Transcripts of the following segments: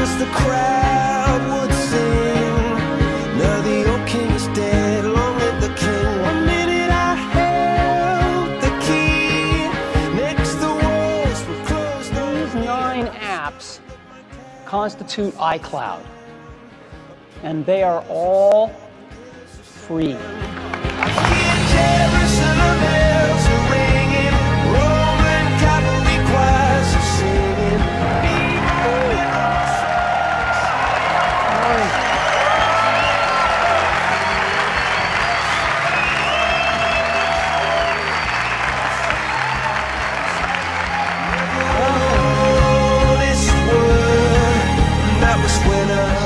Christmas the crowd would sing. Now the old king is dead, long live the king. One minute I held the key, next the walls were closed. These 9 apps constitute iCloud, and they are all free.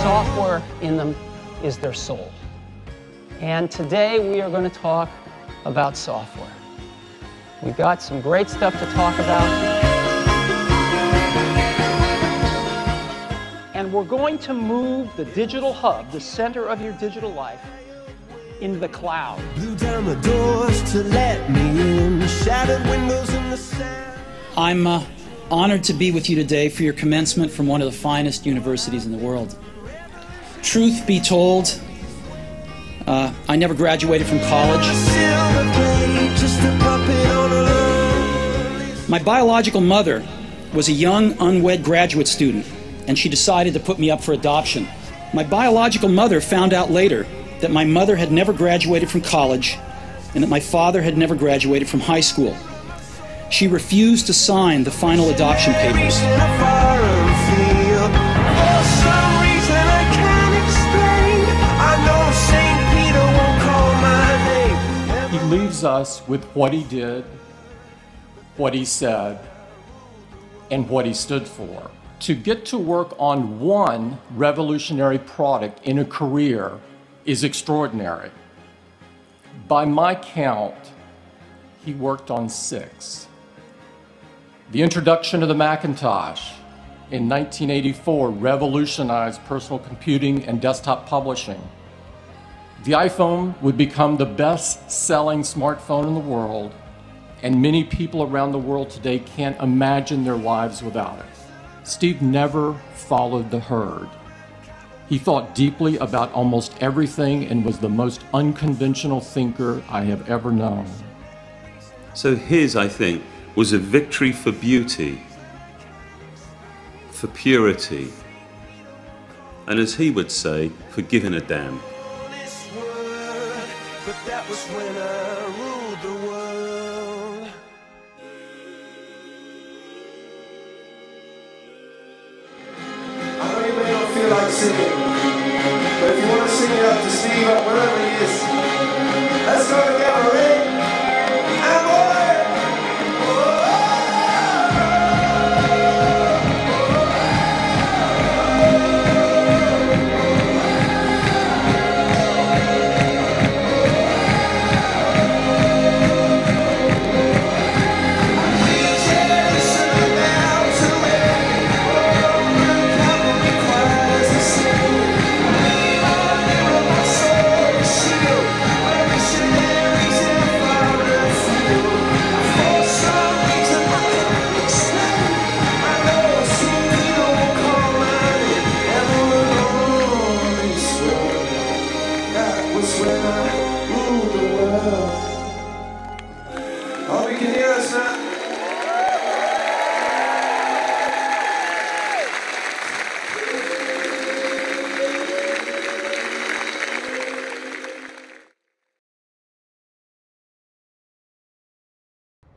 Software in them is their soul. And today we are going to talk about software. We've got some great stuff to talk about. And we're going to move the digital hub, the center of your digital life, into the cloud. Blew down the doors to let me in, shattered windows in the sand. I'm honored to be with you today for your commencement from one of the finest universities in the world. Truth be told, I never graduated from college. My biological mother was a young, unwed graduate student, and she decided to put me up for adoption. My biological mother found out later that my mother had never graduated from college and that my father had never graduated from high school. She refused to sign the final adoption papers. He leaves us with what he did, what he said, and what he stood for. To get to work on one revolutionary product in a career is extraordinary. By my count, he worked on 6. The introduction of the Macintosh in 1984 revolutionized personal computing and desktop publishing. The iPhone would become the best-selling smartphone in the world, and many people around the world today can't imagine their lives without it. Steve never followed the herd. He thought deeply about almost everything and was the most unconventional thinker I have ever known. So his, I think, was a victory for beauty, for purity, and as he would say, for giving a damn. But that was when I ruled the world. I know you may not feel like singing, but if you want to sing it up to Steve, up wherever he is, let's go together, ready? And away! Hope you can hear us now.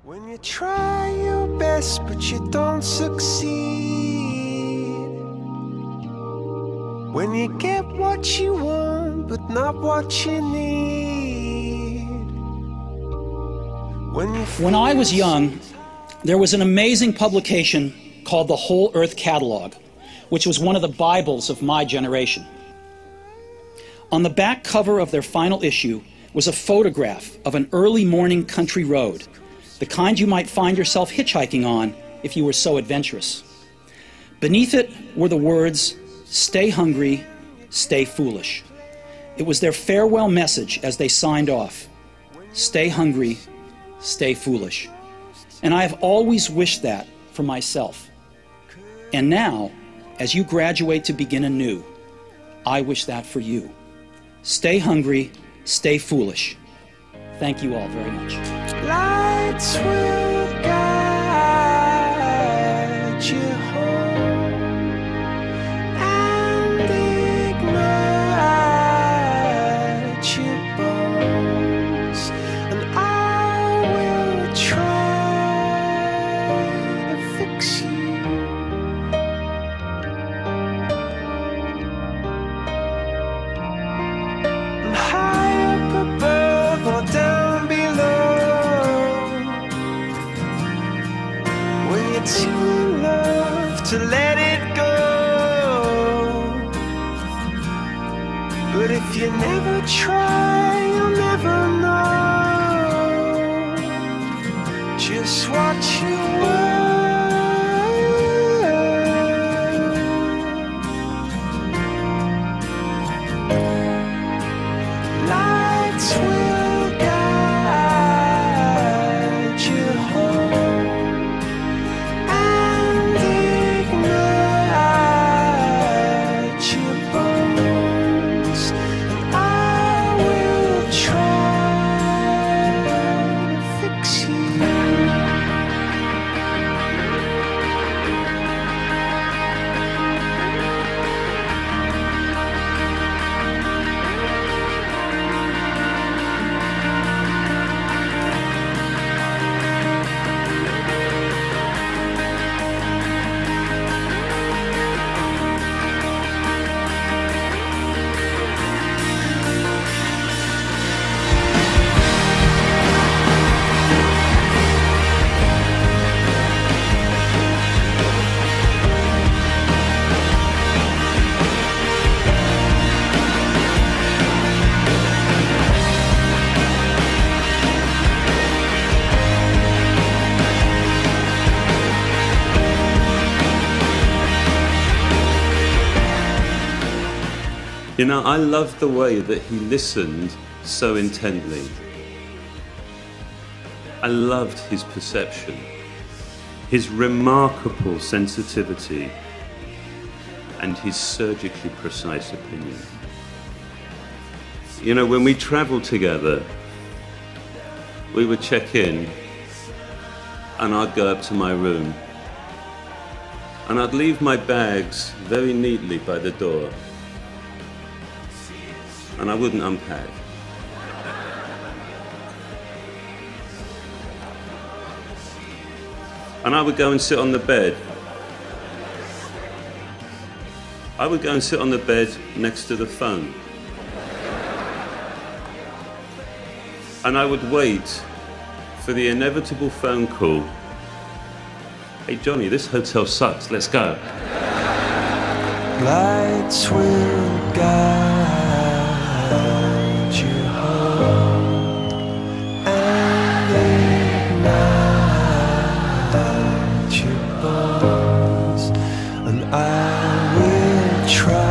When you try your best but you don't succeed, when you get what you want but not what you need, when I was young, there was an amazing publication called the Whole Earth Catalog, which was one of the Bibles of my generation. On the back cover of their final issue was a photograph of an early morning country road, the kind you might find yourself hitchhiking on if you were so adventurous. Beneath it were the words, "Stay hungry, stay foolish." It was their farewell message as they signed off. Stay hungry, stay foolish. And I have always wished that for myself. And now, as you graduate to begin anew, I wish that for you. Stay hungry, stay foolish. Thank you all very much. Lights will guide you home and ignite your bones, and I will try to fix you. And high up above or down below, when you're too in love to let it go. But if you never try, you'll never know just what you were. Lights will guide you home and ignite your bones, and I will try to fix you. You know, I love the way that he listened so intently. I loved his perception, his remarkable sensitivity, and his surgically precise opinion. You know, when we traveled together, we would check in, and I'd go up to my room, and I'd leave my bags very neatly by the door, and I wouldn't unpack. And I would go and sit on the bed. I would go and sit on the bed next to the phone. And I would wait for the inevitable phone call. Hey Johnny, this hotel sucks, let's go. Lights will guide you home and ignite your bones, and I will try